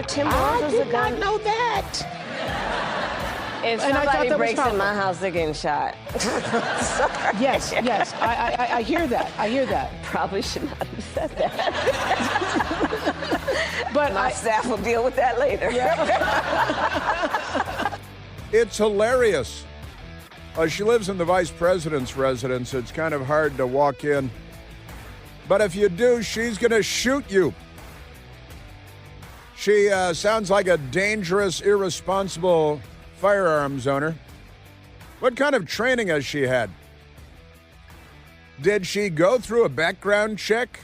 Tim Burns is a gun? I did not know that. If And I thought somebody that was breaks in powerful. my house, they're getting shot. Sorry. Yes. I hear that. I hear that. Probably should not have said that. But My staff will deal with that later. It's hilarious. She lives in the vice president's residence. It's kind of hard to walk in. But if you do, she's going to shoot you. She sounds like a dangerous, irresponsible firearms owner. What kind of training has she had? Did she go through a background check?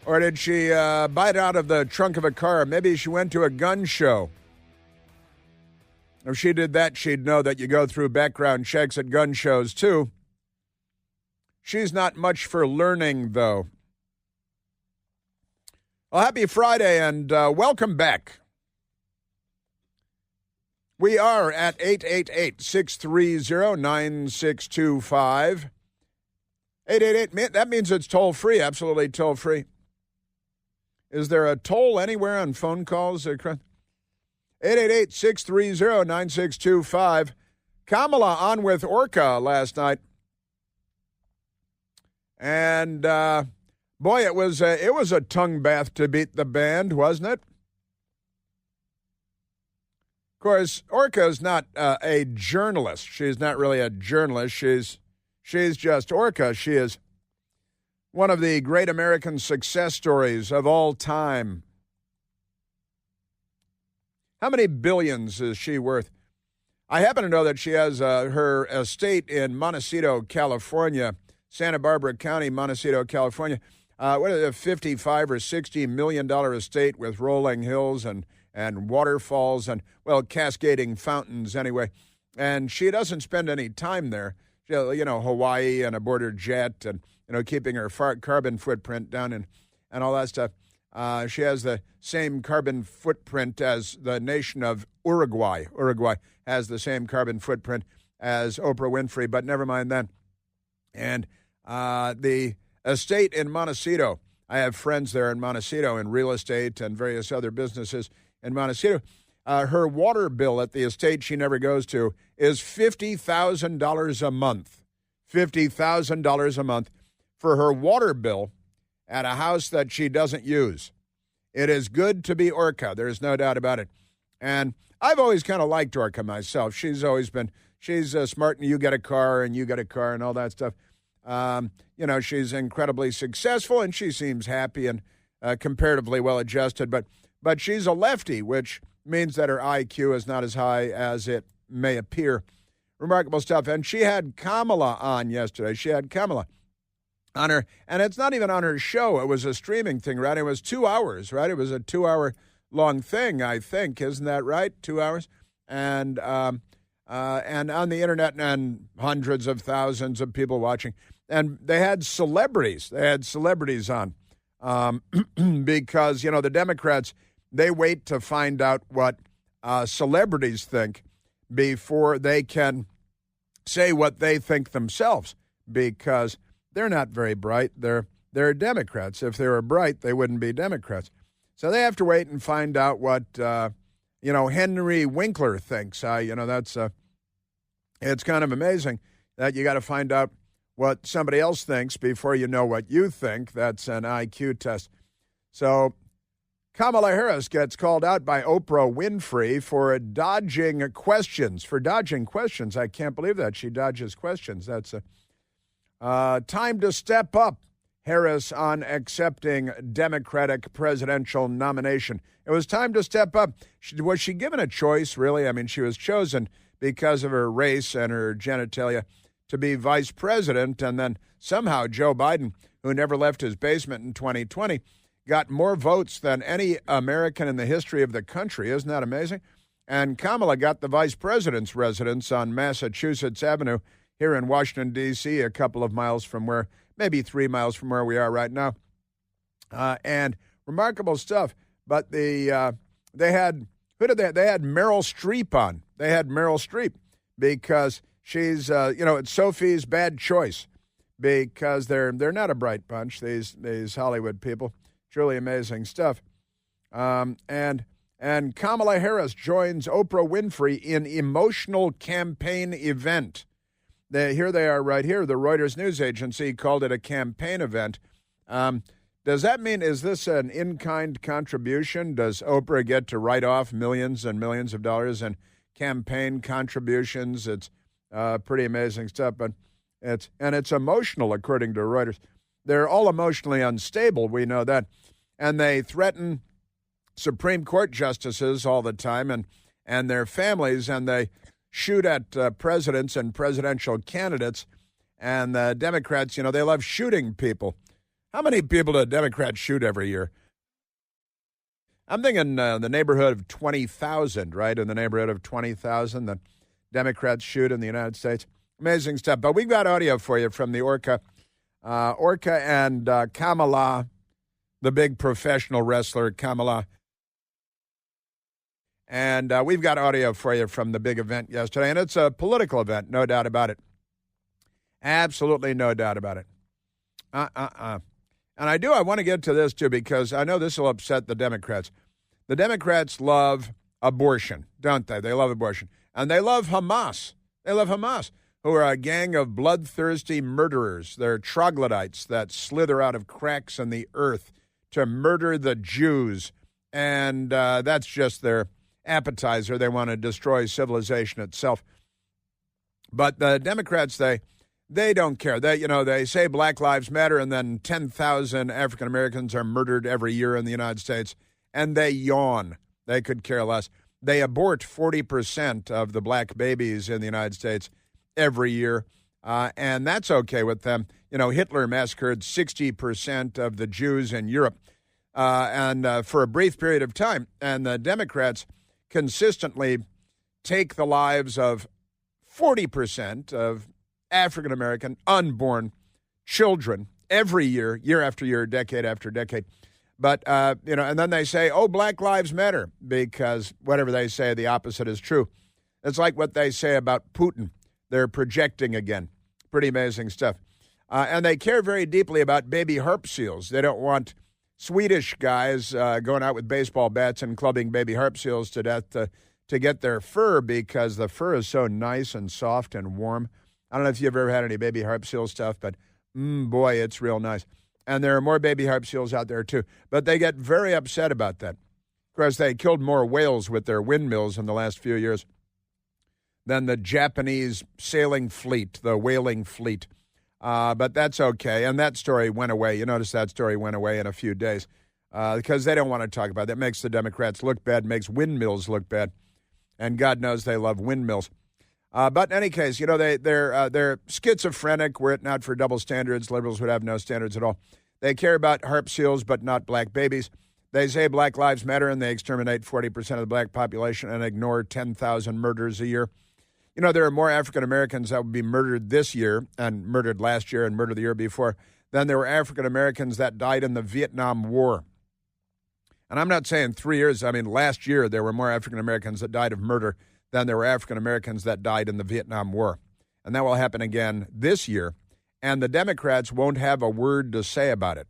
Or did she bite out of the trunk of a car? Maybe she went to a gun show. If she did that, she'd know that you go through background checks at gun shows, too. She's not much for learning, though. Well, happy Friday, and welcome back. We are at 888-630-9625. 888, that means it's toll-free, absolutely toll-free. Is there a toll anywhere on phone calls? 888-630-9625. Kamala on with Orca last night. And, boy, it was a tongue bath to beat the band, wasn't it? Of course, Orca is not a journalist. She's not really a journalist. She's just Orca. She is one of the great American success stories of all time. How many billions is she worth? I happen to know that she has her estate in Montecito, California, Santa Barbara County, Montecito, California. What is it, $55 or $60 million estate with rolling hills and waterfalls and, well, cascading fountains anyway. And she doesn't spend any time there. She, Hawaii and a border jet and, keeping her carbon footprint down and all that stuff. She has the same carbon footprint as the nation of Uruguay. Uruguay has the same carbon footprint as Oprah Winfrey, but never mind that. And the estate in Montecito, I have friends there in Montecito in real estate and various other businesses in Montecito. Her water bill at the estate she never goes to is $50,000 a month. $50,000 a month for her water bill at a house that she doesn't use. It is good to be Orca. There's no doubt about it. And I've always kind of liked Orca myself. She's smart, and you get a car and all that stuff. She's incredibly successful, and she seems happy and comparatively well-adjusted. But she's a lefty, which means that her IQ is not as high as it may appear. Remarkable stuff. And she had Kamala on yesterday. She had Kamala on her. And it's not even on her show. It was a streaming thing, right? It was 2 hours, right? It was a 2-hour-long thing, I think. Isn't that right? 2 hours? And on the internet, and hundreds of thousands of people watching. And they had celebrities. They had celebrities on because, the Democrats, they wait to find out what celebrities think before they can say what they think themselves, because they're not very bright. They're Democrats. If they were bright, they wouldn't be Democrats. So they have to wait and find out what, Henry Winkler thinks. It's kind of amazing that you got to find out what somebody else thinks before you know what you think. That's an IQ test. So Kamala Harris gets called out by Oprah Winfrey for dodging questions. I can't believe that. She dodges questions. That's time to step up. Harris on accepting Democratic presidential nomination. It was time to step up. Was she given a choice, really? I mean, she was chosen because of her race and her genitalia to be vice president, and then somehow Joe Biden, who never left his basement in 2020, got more votes than any American in the history of the country. Isn't that amazing? And Kamala got the vice president's residence on Massachusetts Avenue here in Washington, D.C., a couple of miles from maybe 3 miles from where we are right now. And remarkable stuff. But they had Meryl Streep on. They had Meryl Streep because she's, it's Sophie's bad choice, because they're not a bright bunch, these Hollywood people. Truly amazing stuff. And And Kamala Harris joins Oprah Winfrey in emotional campaign event. Here they are right here. The Reuters news agency called it a campaign event. Does that mean, is this an in-kind contribution? Does Oprah get to write off millions and millions of dollars in campaign contributions? It's pretty amazing stuff, but it's emotional, according to Reuters. They're all emotionally unstable, we know that. And they threaten Supreme Court justices all the time and their families, and they shoot at presidents and presidential candidates. And the Democrats, they love shooting people. How many people do Democrats shoot every year? I'm thinking the neighborhood of 20,000, right? In the neighborhood of 20,000 that Democrats shoot in the United States. Amazing stuff. But we've got audio for you from the Orca and Kamala, the big professional wrestler, Kamala. And we've got audio for you from the big event yesterday. And it's a political event, no doubt about it. Absolutely no doubt about it. And I want to get to this, too, because I know this will upset the Democrats. The Democrats love abortion, don't they? They love abortion. And they love Hamas. They love Hamas, who are a gang of bloodthirsty murderers. They're troglodytes that slither out of cracks in the earth to murder the Jews. And that's just their appetizer. They want to destroy civilization itself. But the Democrats, they don't care. They say Black Lives Matter, and then 10,000 African Americans are murdered every year in the United States, and they yawn. They could care less. They abort 40% of the black babies in the United States every year, and that's okay with them. Hitler massacred 60% of the Jews in Europe, and for a brief period of time. And the Democrats consistently take the lives of 40% of African American unborn children every year, year after year, decade after decade. But, and then they say, oh, Black Lives Matter, because whatever they say, the opposite is true. It's like what they say about Putin. They're projecting again. Pretty amazing stuff. And they care very deeply about baby harp seals. They don't want Swedish guys going out with baseball bats and clubbing baby harp seals to death to get their fur, because the fur is so nice and soft and warm. I don't know if you've ever had any baby harp seal stuff, but boy, it's real nice. And there are more baby harp seals out there, too. But they get very upset about that. Of course, they killed more whales with their windmills in the last few years than the Japanese sailing fleet, the whaling fleet. But that's okay. And that story went away. You notice that story went away in a few days because they don't want to talk about it. That makes the Democrats look bad, makes windmills look bad. And God knows they love windmills. But in any case, they're schizophrenic. Were it not for double standards, liberals would have no standards at all. They care about harp seals, but not black babies. They say Black Lives Matter, and they exterminate 40% of the black population and ignore 10,000 murders a year. There are more African Americans that would be murdered this year and murdered last year and murdered the year before than there were African Americans that died in the Vietnam War. And I'm not saying 3 years. I mean, last year there were more African Americans that died of murder than there were African Americans that died in the Vietnam War. And that will happen again this year. And the Democrats won't have a word to say about it.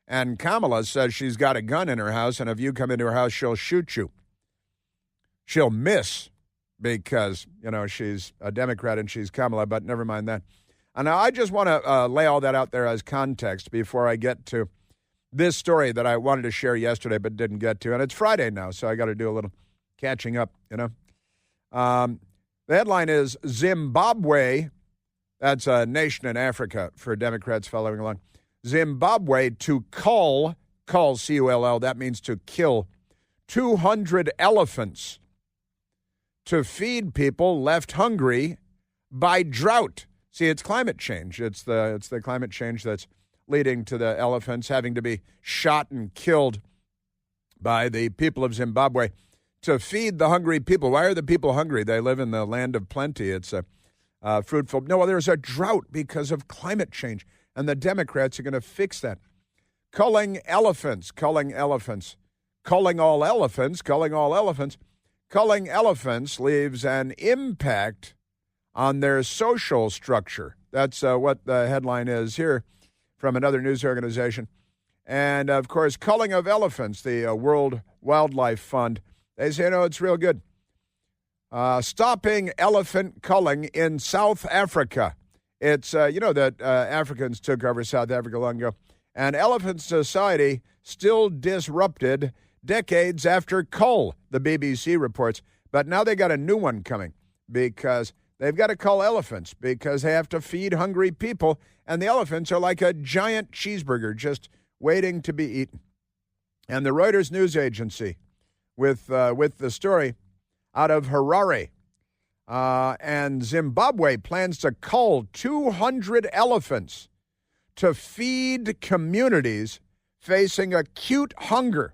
And Kamala says she's got a gun in her house, and if you come into her house, she'll shoot you. She'll miss because, she's a Democrat and she's Kamala, but never mind that. And now I just want to lay all that out there as context before I get to this story that I wanted to share yesterday but didn't get to. And it's Friday now, so I got to do a little catching up, The headline is Zimbabwe, that's a nation in Africa for Democrats following along. Zimbabwe to cull, C-U-L-L, that means to kill, 200 elephants to feed people left hungry by drought. See, it's climate change. It's the climate change that's leading to the elephants having to be shot and killed by the people of Zimbabwe to feed the hungry people. Why are the people hungry? They live in the land of plenty. It's a fruitful. No, there's a drought because of climate change, and the Democrats are going to fix that. Culling elephants, culling elephants, culling all elephants, culling all elephants. Culling elephants leaves an impact on their social structure. That's what the headline is here from another news organization. And, of course, culling of elephants, the World Wildlife Fund. They say, no, it's real good. Stopping elephant culling in South Africa. It's, that Africans took over South Africa long ago. And elephant society still disrupted decades after cull, the BBC reports. But now they got a new one coming because they've got to cull elephants because they have to feed hungry people. And the elephants are like a giant cheeseburger just waiting to be eaten. And the Reuters news agency with the story out of Harare. And Zimbabwe plans to cull 200 elephants to feed communities facing acute hunger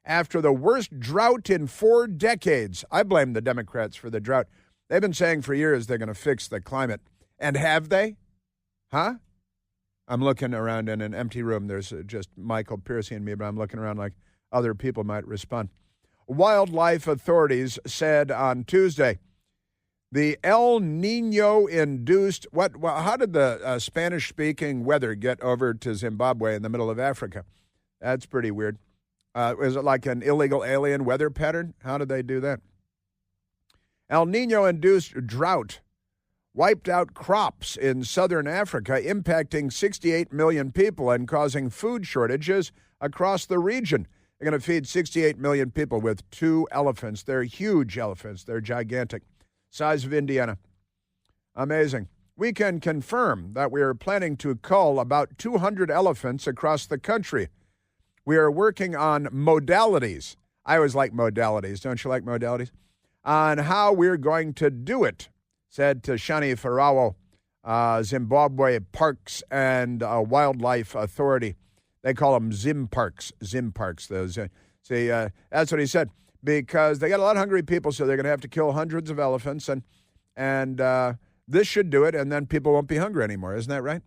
after the worst drought in 4 decades. I blame the Democrats for the drought. They've been saying for years they're going to fix the climate. And have they? Huh? I'm looking around in an empty room. There's just Michael, Piercy, and me, but I'm looking around like other people might respond. Wildlife authorities said on Tuesday the El Nino-induced, how did the Spanish-speaking weather get over to Zimbabwe in the middle of Africa? That's pretty weird. Was it like an illegal alien weather pattern? How did they do that? El Nino-induced drought wiped out crops in southern Africa, impacting 68 million people and causing food shortages across the region. They're going to feed 68 million people with 2 elephants. They're huge elephants. They're gigantic. Size of Indiana. Amazing. We can confirm that we are planning to cull about 200 elephants across the country. We are working on modalities. I always like modalities. Don't you like modalities? On how we're going to do it, said Tashani Farawo, Zimbabwe Parks and Wildlife Authority. They call them Zimparks. Those. See, that's what he said. Because they got a lot of hungry people, so they're going to have to kill hundreds of elephants, and this should do it, and then people won't be hungry anymore. Isn't that right?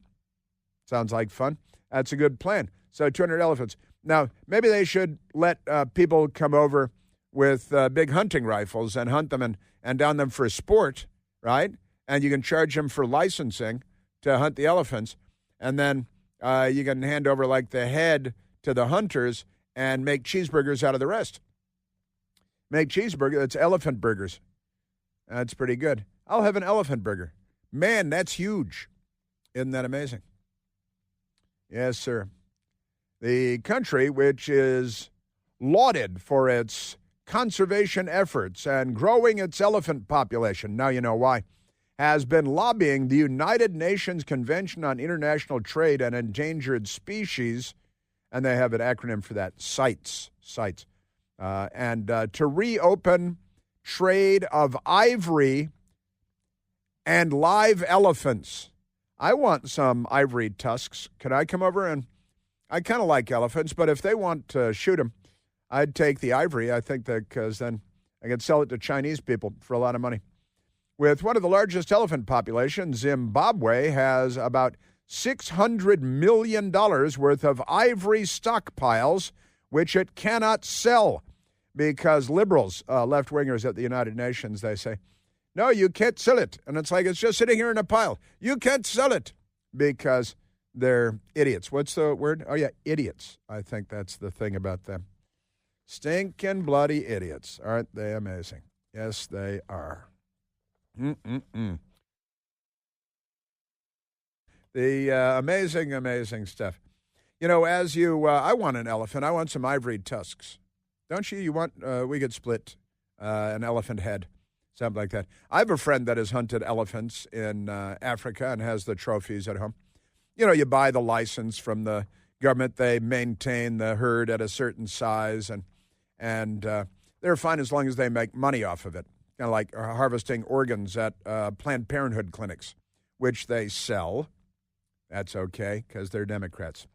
Sounds like fun. That's a good plan. So 200 elephants. Now, maybe they should let people come over with big hunting rifles and hunt them and down them for sport, right? And you can charge them for licensing to hunt the elephants, and then you can hand over like the head to the hunters and make cheeseburgers out of the rest. Make cheeseburger, that's elephant burgers. That's pretty good. I'll have an elephant burger. Man, that's huge. Isn't that amazing? Yes, sir. The country, which is lauded for its conservation efforts and growing its elephant population, now you know why, has been lobbying the United Nations Convention on International Trade and Endangered Species, and they have an acronym for that, CITES. And to reopen trade of ivory and live elephants. I want some ivory tusks. Can I come over? And I kind of like elephants, but if they want to shoot them, I'd take the ivory. I think that because then I could sell it to Chinese people for a lot of money. With one of the largest elephant populations, Zimbabwe has about $600 million worth of ivory stockpiles, which it cannot sell. Because liberals, left-wingers at the United Nations, they say, no, you can't sell it. And it's like, it's just sitting here in a pile. You can't sell it because they're idiots. What's the word? Oh, yeah, idiots. I think that's the thing about them. Stinking bloody idiots. Aren't they amazing? Yes, they are. The amazing stuff. You know, I want an elephant. I want some ivory tusks. Don't you? You want, we could split an elephant head, something like that. I have a friend that has hunted elephants in Africa and has the trophies at home. You know, you buy the license from the government. They maintain the herd at a certain size, and they're fine as long as they make money off of it. Kind of like harvesting organs at Planned Parenthood clinics, which they sell. That's okay, because they're Democrats.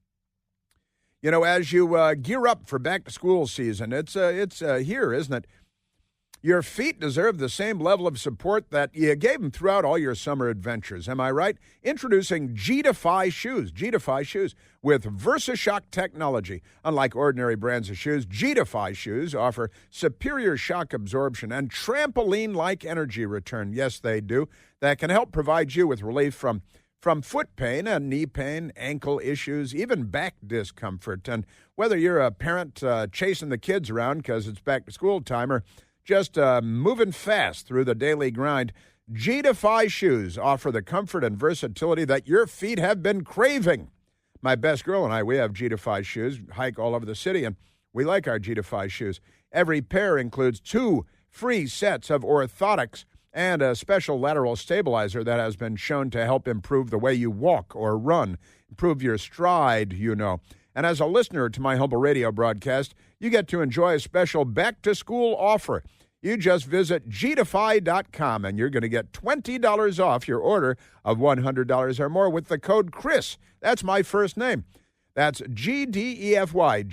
You know, as you gear up for back-to-school season, it's here, isn't it? Your feet deserve the same level of support that you gave them throughout all your summer adventures. Am I right? Introducing G-Defy shoes. G-Defy shoes with VersaShock technology. Unlike ordinary brands of shoes, G-Defy shoes offer superior shock absorption and trampoline-like energy return. Yes, they do. That can help provide you with relief from from foot pain and knee pain, ankle issues, even back discomfort. And whether you're a parent chasing the kids around because it's back to school time or just moving fast through the daily grind, G-Defy shoes offer the comfort and versatility that your feet have been craving. My best girl and I, we have G-Defy shoes, hike all over the city, and we like our G-Defy shoes. Every pair includes 2 free sets of orthotics and a special lateral stabilizer that has been shown to help improve the way you walk or run, improve your stride, you know. And as a listener to my humble radio broadcast, you get to enjoy a special back-to-school offer. You just visit gdefy.com, and you're going to get $20 off your order of $100 or more with the code Chris. That's my first name. That's GDEFY,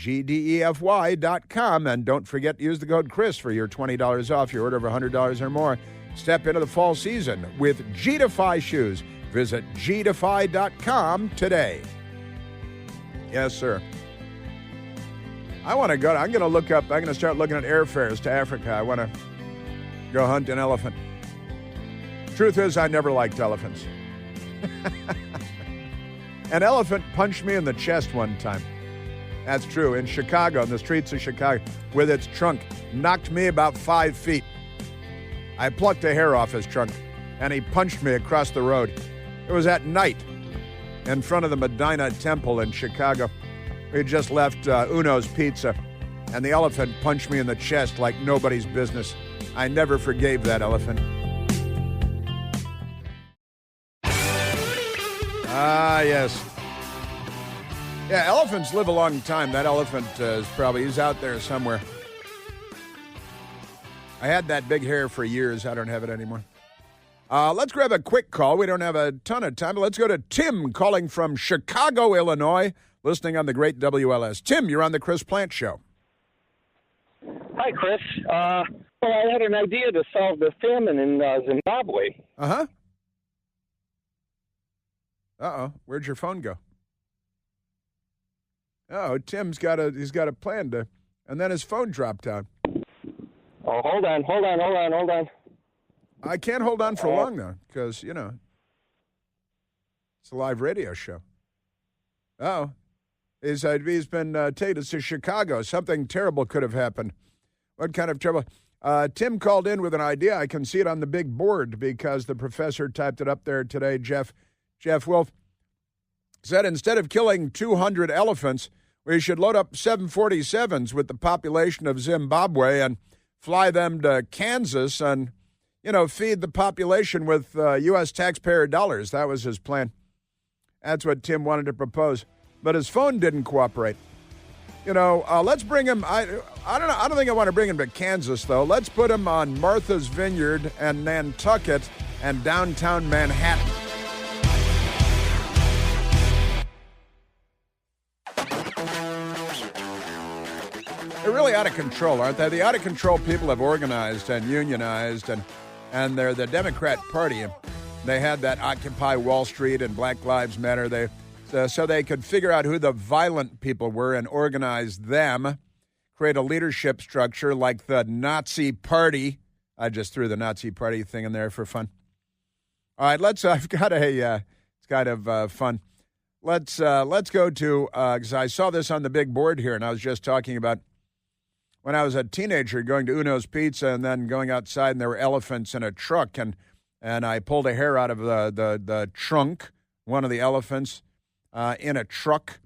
GDEFY.com. And don't forget to use the code Chris for your $20 off your order of $100 or more. Step into the fall season with G-Defy shoes. Visit gdefy.com today. Yes, sir. I want to go. I'm going to start looking at airfares to Africa. I want to go hunt an elephant. Truth is, I never liked elephants. An elephant punched me in the chest one time. That's true. In Chicago, in the streets of Chicago, with its trunk, knocked me about 5 feet. I plucked a hair off his trunk, and he punched me across the road. It was at night in front of the Medina Temple in Chicago. We just left Uno's Pizza, and the elephant punched me in the chest like nobody's business. I never forgave that elephant. Ah, yes. Yeah, elephants live a long time. That elephant he's out there somewhere. I had that big hair for years. I don't have it anymore. Let's grab a quick call. We don't have a ton of time, but let's go to Tim calling from Chicago, Illinois, listening on the great WLS. Tim, you're on the Chris Plant Show. Hi, Chris. I had an idea to solve the famine in Zimbabwe. Uh-huh. Uh-oh. Where'd your phone go? Oh, Tim's got a plan to, and then his phone dropped out. Oh, hold on. I can't hold on for long, though, because, it's a live radio show. Oh, he's been taken to Chicago. Something terrible could have happened. What kind of trouble? Tim called in with an idea. I can see it on the big board because the professor typed it up there today. Jeff Wolf said instead of killing 200 elephants, we should load up 747s with the population of Zimbabwe and fly them to Kansas and, feed the population with U.S. taxpayer dollars. That was his plan. That's what Tim wanted to propose. But his phone didn't cooperate. Let's bring him. I don't know. I don't think I want to bring him to Kansas, though. Let's put him on Martha's Vineyard and Nantucket and downtown Manhattan. They're really out of control, aren't they? The out-of-control people have organized and unionized, and they're the Democrat Party. They had that Occupy Wall Street and Black Lives Matter. So they could figure out who the violent people were and organize them, create a leadership structure like the Nazi Party. I just threw the Nazi Party thing in there for fun. All right, I've got it's kind of fun. Let's go to, because I saw this on the big board here, and I was just talking about when I was a teenager going to Uno's Pizza and then going outside, and there were elephants in a truck, and I pulled a hair out of the trunk, one of the elephants, in a truck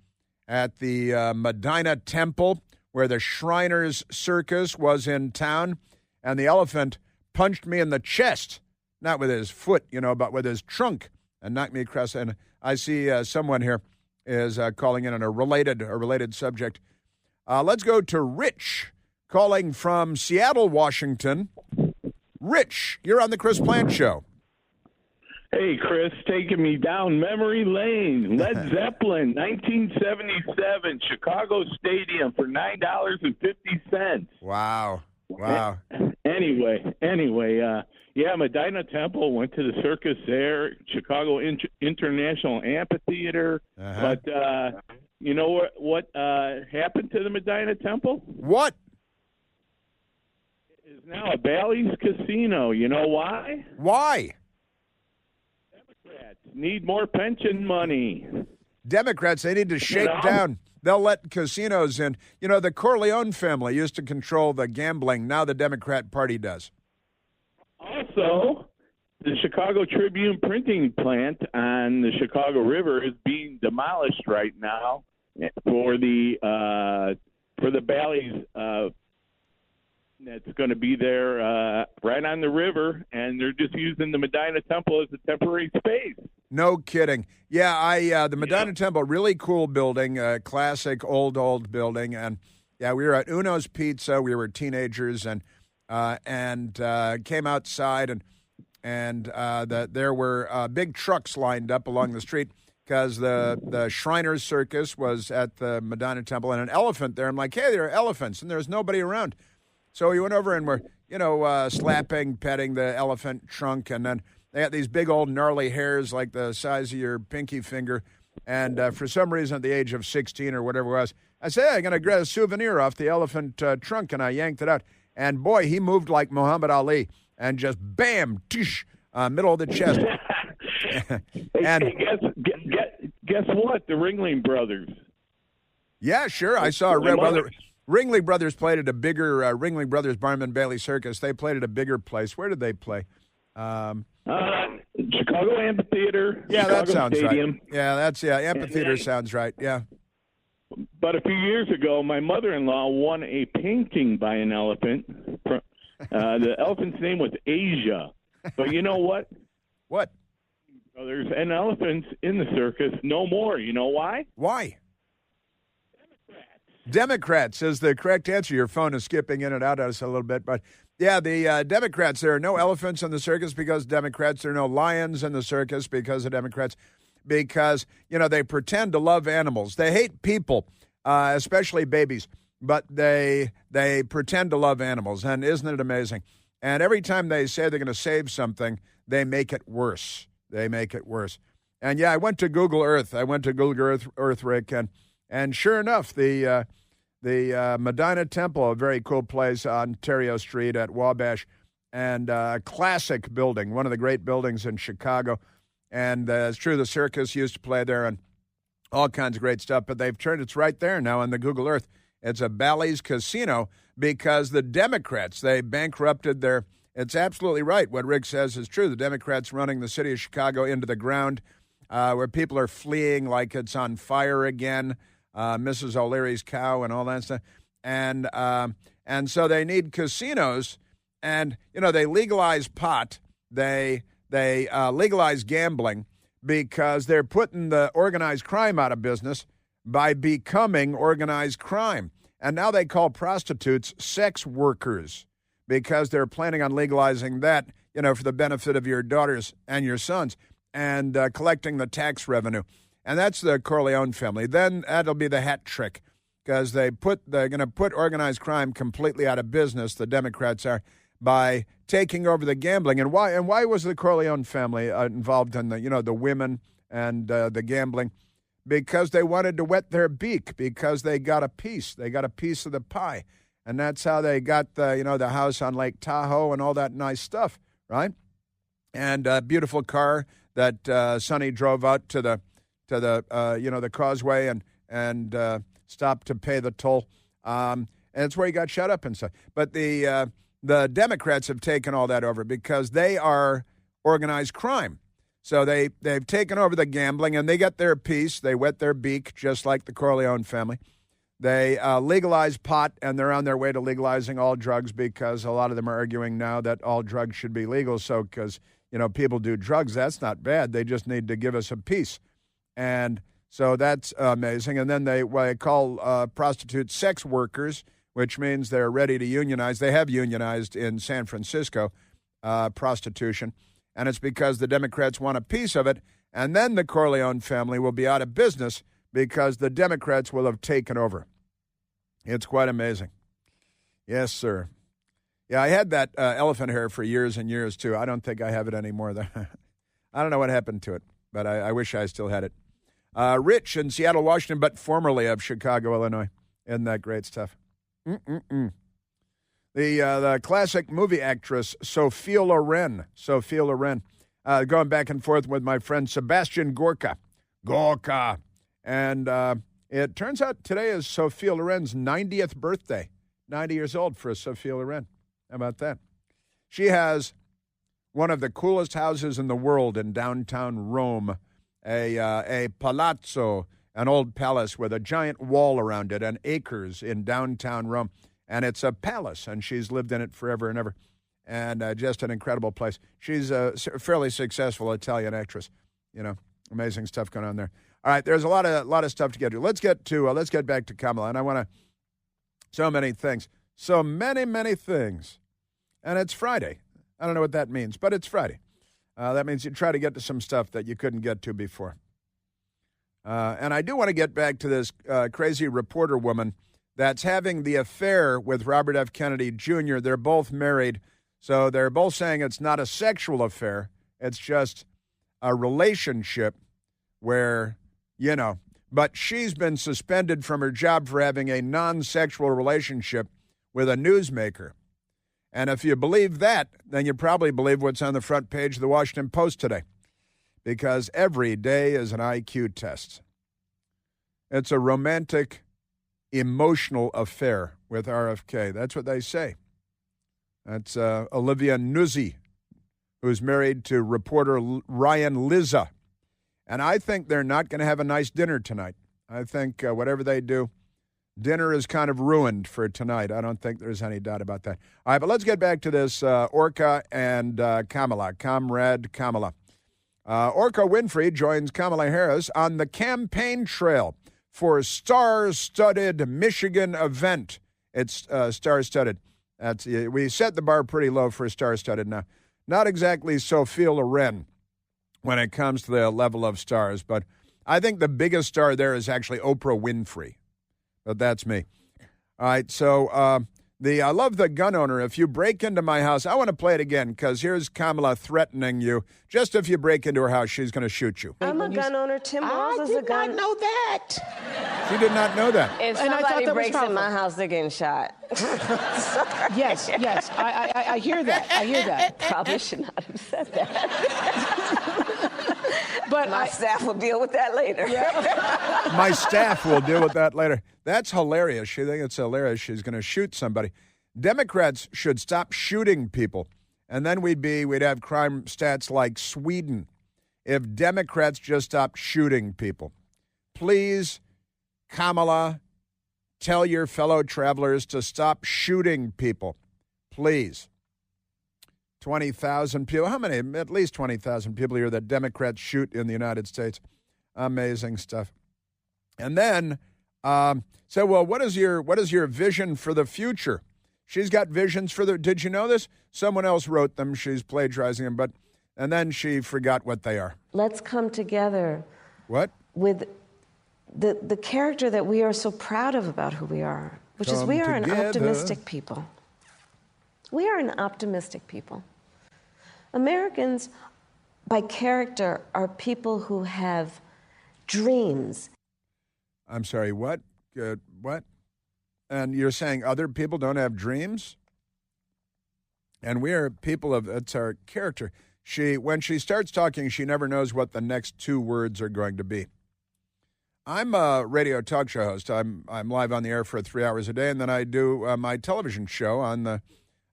at the Medina Temple, where the Shriners Circus was in town, and the elephant punched me in the chest, not with his foot, but with his trunk, and knocked me across. And I see someone here is calling in on a related subject. Let's go to Rich, calling from Seattle, Washington. Rich, you're on the Chris Plant Show. Hey, Chris, taking me down memory lane. Led Zeppelin, 1977, Chicago Stadium for $9.50. Wow. Anyway, Medina Temple, went to the circus there, Chicago International Amphitheater. Uh-huh. But you know what happened to the Medina Temple? What? It is now a Bally's Casino. You know why? Why? Need more pension money. Democrats, they need to shake down. They'll let casinos in. You know, the Corleone family used to control the gambling. Now the Democrat Party does. Also, the Chicago Tribune printing plant on the Chicago River is being demolished right now for the Bally's that's going to be there right on the river, and they're just using the Medina Temple as a temporary space. No kidding. Yeah, the Medina Temple, really cool building, classic old building, and yeah, we were at Uno's Pizza. We were teenagers, and came outside, and there were big trucks lined up along the street because the Shriners Circus was at the Medina Temple, and an elephant there. I'm like, hey, there are elephants, and there's nobody around. So we went over and we're, slapping, petting the elephant trunk, and then they got these big old gnarly hairs like the size of your pinky finger. And for some reason, at the age of 16 or whatever it was, I said, hey, I'm going to get a souvenir off the elephant trunk, and I yanked it out. And boy, he moved like Muhammad Ali, and just bam, tish, middle of the chest. And guess what? The Ringling Brothers. Yeah, sure. I saw Ringling Brothers played at a bigger Ringling Brothers Barnum Bailey Circus. They played at a bigger place. Where did they play? Chicago Amphitheater. Yeah, Chicago that sounds Stadium. right. Yeah, Amphitheater sounds right. Yeah. But a few years ago, my mother-in-law won a painting by an elephant. The elephant's name was Asia. But you know what? What? There's an elephant in the circus. No more. You know why? Why? Democrats is the correct answer. Your phone is skipping in and out at us a little bit. But, yeah, the Democrats, there are no elephants in the circus because Democrats. There are no lions in the circus because of Democrats. Because, they pretend to love animals. They hate people, especially babies. But they pretend to love animals. And isn't it amazing? And every time they say they're going to save something, they make it worse. They make it worse. And, yeah, I went to Google Earth. Earth, Rick, and sure enough, the Medina Temple, a very cool place on Ontario Street at Wabash, and a classic building, one of the great buildings in Chicago. And it's true, the circus used to play there and all kinds of great stuff, but they've turned it's right there now on the Google Earth. It's a Bally's casino because the Democrats, they bankrupted it's absolutely right. What Rick says is true. The Democrats running the city of Chicago into the ground, where people are fleeing like it's on fire again. Mrs. O'Leary's cow and all that stuff. And so they need casinos, and, they legalize pot. They legalize gambling because they're putting the organized crime out of business by becoming organized crime. And now they call prostitutes sex workers because they're planning on legalizing that, for the benefit of your daughters and your sons and collecting the tax revenue. And that's the Corleone family. Then that'll be the hat trick because they're going to put organized crime completely out of business, the Democrats are, by taking over the gambling. And why was the Corleone family involved in the women and the gambling? Because they wanted to wet their beak, because they got a piece. They got a piece of the pie. And that's how they got the house on Lake Tahoe and all that nice stuff, right? And a beautiful car that Sonny drove out to the causeway and stopped to pay the toll. And it's where he got shut up and stuff. But the Democrats have taken all that over because they are organized crime. So they've taken over the gambling, and they get their piece. They wet their beak, just like the Corleone family. They legalize pot, and they're on their way to legalizing all drugs because a lot of them are arguing now that all drugs should be legal. So because, people do drugs, that's not bad. They just need to give us a piece. And so that's amazing. And then they call prostitutes sex workers, which means they're ready to unionize. They have unionized in San Francisco, prostitution. And it's because the Democrats want a piece of it. And then the Corleone family will be out of business because the Democrats will have taken over. It's quite amazing. Yes, sir. Yeah, I had that elephant hair for years and years, too. I don't think I have it anymore. I don't know what happened to it, but I wish I still had it. Rich in Seattle, Washington, but formerly of Chicago, Illinois. Isn't that great stuff? The classic movie actress, Sophia Loren. going back and forth with my friend Sebastian Gorka. And it turns out today is Sophia Loren's 90th birthday. 90 years old for Sophia Loren. How about that? She has one of the coolest houses in the world in downtown Rome, a palazzo, an old palace with a giant wall around it and acres in downtown Rome. And it's a palace, and she's lived in it forever and ever. And just an incredible place. She's a fairly successful Italian actress. You know, amazing stuff going on there. All right, there's a lot of stuff to get to. Let's get back to Kamala, and I want to. So many things, so many things, and it's Friday. I don't know what that means, but it's Friday. That means you try to get to some stuff that you couldn't get to before. And I do want to get back to this crazy reporter woman that's having the affair with Robert F. Kennedy Jr. They're both married, so they're both saying it's not a sexual affair. It's just a relationship where, you know, but she's been suspended from her job for having a non-sexual relationship with a newsmaker. And if you believe that, then you probably believe what's on the front page of the Washington Post today, because every day is an IQ test. It's a romantic, emotional affair with RFK. That's what they say. That's Olivia Nuzzi, who's married to reporter Ryan Lizza. And I think they're not going to have a nice dinner tonight. I think whatever they do, dinner is kind of ruined for tonight. I don't think there's any doubt about that. All right, but let's get back to this Orca and Kamala, Comrade Kamala. Orca Winfrey joins Kamala Harris on the campaign trail for star-studded Michigan event. It's star-studded. We set the bar pretty low for star-studded now. Not exactly Sophia Loren when it comes to the level of stars, but I think the biggest star there is actually Oprah Winfrey. But that's me. All right, so I love the gun owner. If you break into my house, I want to play it again because here's Kamala threatening you. Just if you break into her house, she's going to shoot you. I'm a gun owner. Tim Walz is a gun. I did not know that. She did not know that. If And I thought somebody that was breaks in powerful. my house, they're getting shot. Yes. I hear that. I hear that. Probably should not have said that. But My staff will deal with that later. My staff will deal with that later. That's hilarious. She thinks it's hilarious. She's going to shoot somebody. Democrats should stop shooting people, and then we'd have crime stats like Sweden. If Democrats just stopped shooting people, please, Kamala, tell your fellow travelers to stop shooting people, please. 20,000 people. How many? At least 20,000 people here that Democrats shoot in the United States. Amazing stuff. And then say, well, what is your vision for the future? She's got visions for the. Did you know this? Someone else wrote them. She's plagiarizing them, and then she forgot what they are. Let's come together. What? With the character that we are so proud of about who we are, which is we are an optimistic people. We are an optimistic people. Americans, by character, are people who have dreams. I'm sorry, what? What? And you're saying other people don't have dreams? And we are people of, it's our character. When she starts talking, she never knows what the next two words are going to be. I'm a radio talk show host. I'm live on the air for 3 hours a day, and then I do my television show on the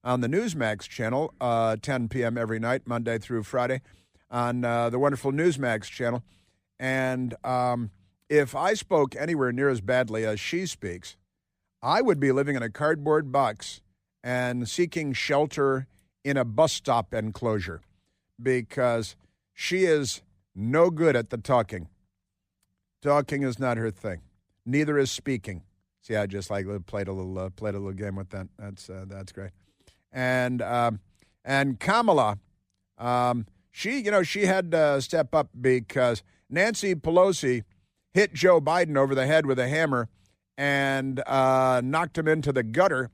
Newsmax channel, 10 p.m. every night, Monday through Friday, on the wonderful Newsmax channel. And if I spoke anywhere near as badly as she speaks, I would be living in a cardboard box and seeking shelter in a bus stop enclosure because she is no good at the talking. Talking is not her thing. Neither is speaking. See, I just played a little game with that. That's great. And Kamala, she had to step up because Nancy Pelosi hit Joe Biden over the head with a hammer and knocked him into the gutter.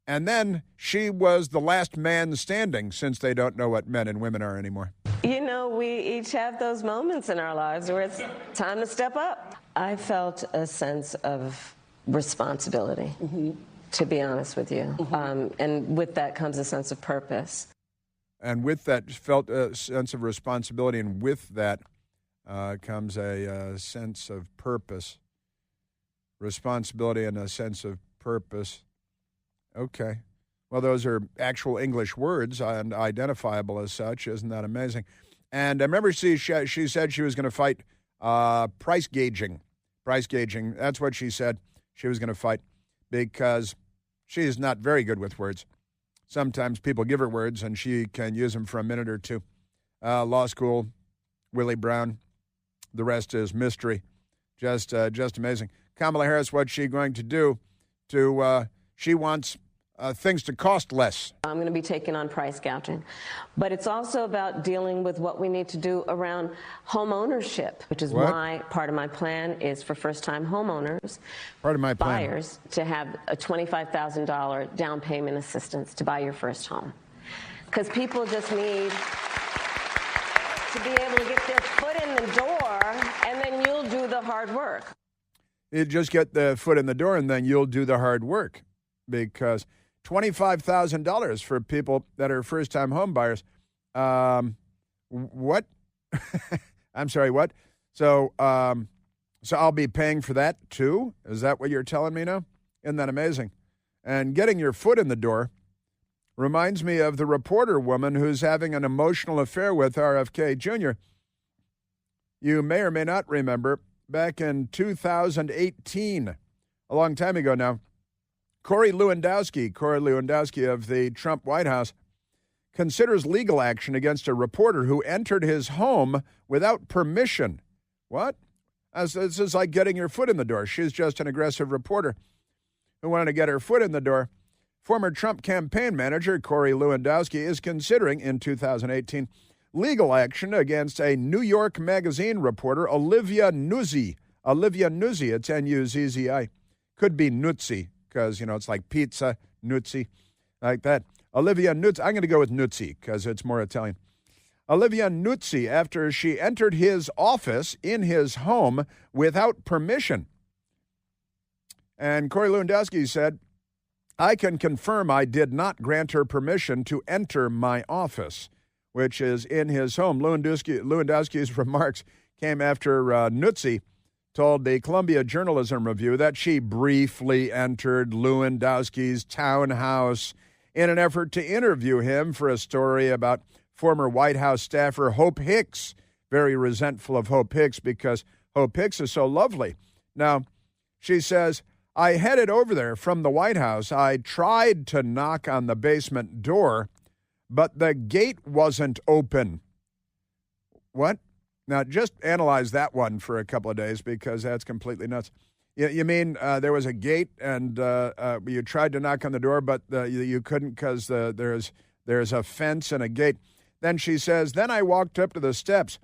And then she was the last man standing since they don't know what men and women are anymore. You know, we each have those moments in our lives where it's time to step up. I felt a sense of responsibility, to be honest with you. And with that comes a sense of purpose. And with that, felt a sense of responsibility, and with that comes a sense of purpose. Responsibility and a sense of purpose. Okay. Well, those are actual English words and identifiable as such. Isn't that amazing? And I remember she said she was going to fight price gauging. Price gauging. That's what she said she was going to fight, because she is not very good with words. Sometimes people give her words and she can use them for a minute or two. Law school, Willie Brown. The rest is mystery. Just amazing. Kamala Harris, what's she going to do? She wants things to cost less. I'm going to be taking on price gouging. But it's also about dealing with what we need to do around home ownership, which is why part of my plan is for first-time homeowners, buyers, to have a $25,000 down payment assistance to buy your first home. Because people just need to be able to get their foot in the door, and then you'll do the hard work. You just get the foot in the door, and then you'll do the hard work. Because $25,000 for people that are first-time home buyers. What? I'm sorry, what? So I'll be paying for that too? Is that what you're telling me now? Isn't that amazing? And getting your foot in the door reminds me of the reporter woman who's having an emotional affair with RFK Jr. You may or may not remember, back in 2018, a long time ago now, Corey Lewandowski of the Trump White House, considers legal action against a reporter who entered his home without permission. What? This is like getting your foot in the door. She's just an aggressive reporter who wanted to get her foot in the door. Former Trump campaign manager Corey Lewandowski is considering, in 2018, legal action against a New York Magazine reporter, Olivia Nuzzi. It's N-U-Z-Z-I. Could be Nuzzi, because, it's like pizza, Nuzzi, like that. Olivia Nuzzi. I'm going to go with Nuzzi because it's more Italian. Olivia Nuzzi, after she entered his office in his home without permission. And Corey Lewandowski said, I can confirm I did not grant her permission to enter my office, which is in his home. Lewandowski's remarks came after Nuzzi told the Columbia Journalism Review that she briefly entered Lewandowski's townhouse in an effort to interview him for a story about former White House staffer Hope Hicks. Very resentful of Hope Hicks because Hope Hicks is so lovely. Now, she says, I headed over there from the White House. I tried to knock on the basement door, but the gate wasn't open. What? Now, just analyze that one for a couple of days because that's completely nuts. You mean there was a gate and you tried to knock on the door, but you couldn't because there's a fence and a gate. Then she says, then I walked up to the steps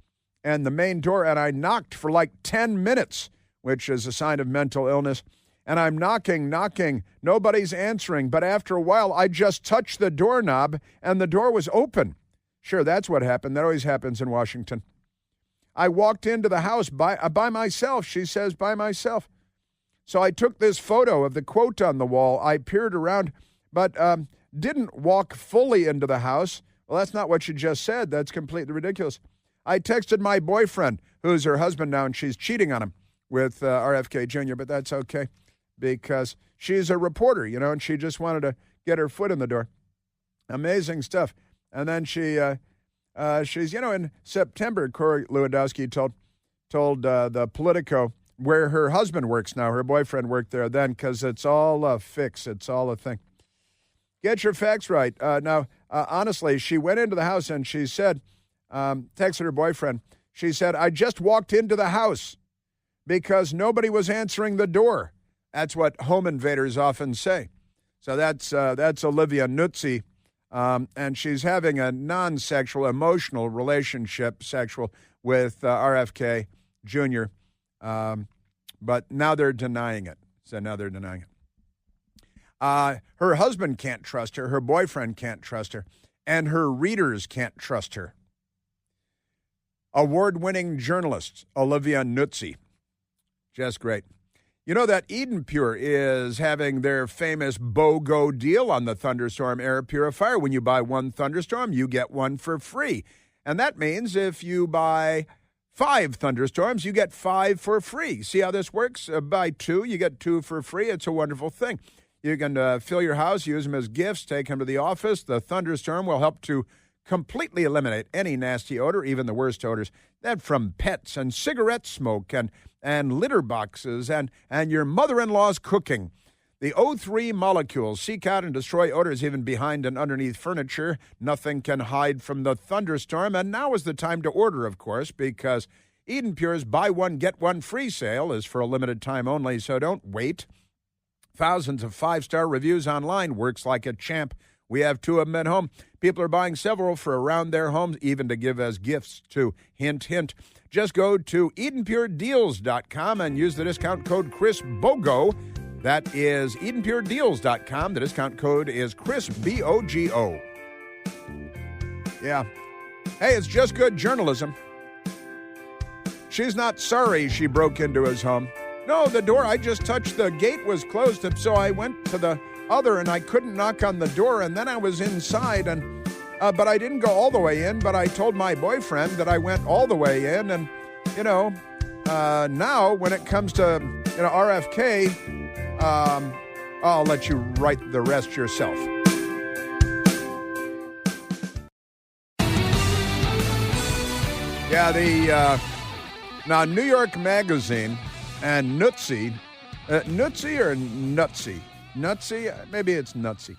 and the main door, and I knocked for like 10 minutes, which is a sign of mental illness. And I'm knocking. Nobody's answering. But after a while, I just touched the doorknob, and the door was open. Sure, that's what happened. That always happens in Washington. I walked into the house by myself, she says, by myself. So I took this photo of the quote on the wall. I peered around, but didn't walk fully into the house. Well, that's not what she just said. That's completely ridiculous. I texted my boyfriend, who's her husband now, and she's cheating on him with RFK Jr., but that's okay because she's a reporter, and she just wanted to get her foot in the door. Amazing stuff. And then she's, in September, Corey Lewandowski told the Politico where her husband works now. Her boyfriend worked there then because it's all a fix. It's all a thing. Get your facts right. Honestly, she went into the house and she said, texted her boyfriend, she said, I just walked into the house because nobody was answering the door. That's what home invaders often say. So that's Olivia Nuzzi. And she's having a non-sexual, emotional relationship, sexual, with RFK Jr. But now they're denying it. Her husband can't trust her. Her boyfriend can't trust her. And her readers can't trust her. Award-winning journalist Olivia Nuzzi. Just great. You know that Eden Pure is having their famous BOGO deal on the Thunderstorm air purifier. When you buy one Thunderstorm, you get one for free. And that means if you buy 5 Thunderstorms, you get 5 for free. See how this works? Buy 2, you get 2 for free. It's a wonderful thing. You can fill your house, use them as gifts, take them to the office. The Thunderstorm will help to completely eliminate any nasty odor, even the worst odors, that from pets and cigarette smoke and litter boxes and your mother-in-law's cooking. The O3 molecules seek out and destroy odors even behind and underneath furniture. Nothing can hide from the Thunderstorm. And now is the time to order, of course, because Eden Pure's buy one, get one free sale is for a limited time only, so don't wait. Thousands of 5-star reviews online. Works like a champ. We have 2 of them at home. People are buying several for around their homes, even to give as gifts too. Hint, hint. Just go to EdenPureDeals.com and use the discount code ChrisBogo. That is EdenPureDeals.com. The discount code is ChrisBogo. Yeah. Hey, it's just good journalism. She's not sorry she broke into his home. No, the door, I just touched the gate was closed, so I went to the other and I couldn't knock on the door, and then I was inside, and but I didn't go all the way in, but I told my boyfriend that I went all the way in, and, now when it comes to, RFK, I'll let you write the rest yourself. Yeah, now New York Magazine and Nutsy, Nutsy or Nutsy? Nutsy? Maybe it's Nutsy.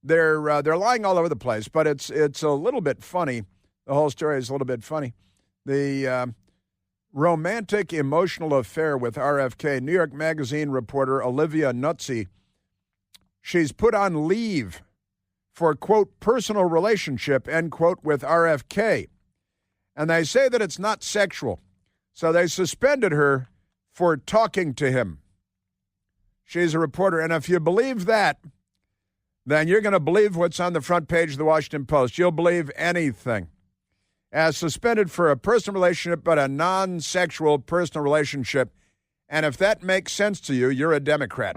They're lying all over the place, but it's a little bit funny. The whole story is a little bit funny. The romantic emotional affair with RFK. New York Magazine reporter Olivia Nutsy, she's put on leave for, quote, personal relationship, end quote, with RFK. And they say that it's not sexual. So they suspended her for talking to him. She's a reporter, and if you believe that, then you're going to believe what's on the front page of the Washington Post. You'll believe anything. As suspended for a personal relationship, but a non-sexual personal relationship. And if that makes sense to you, you're a Democrat.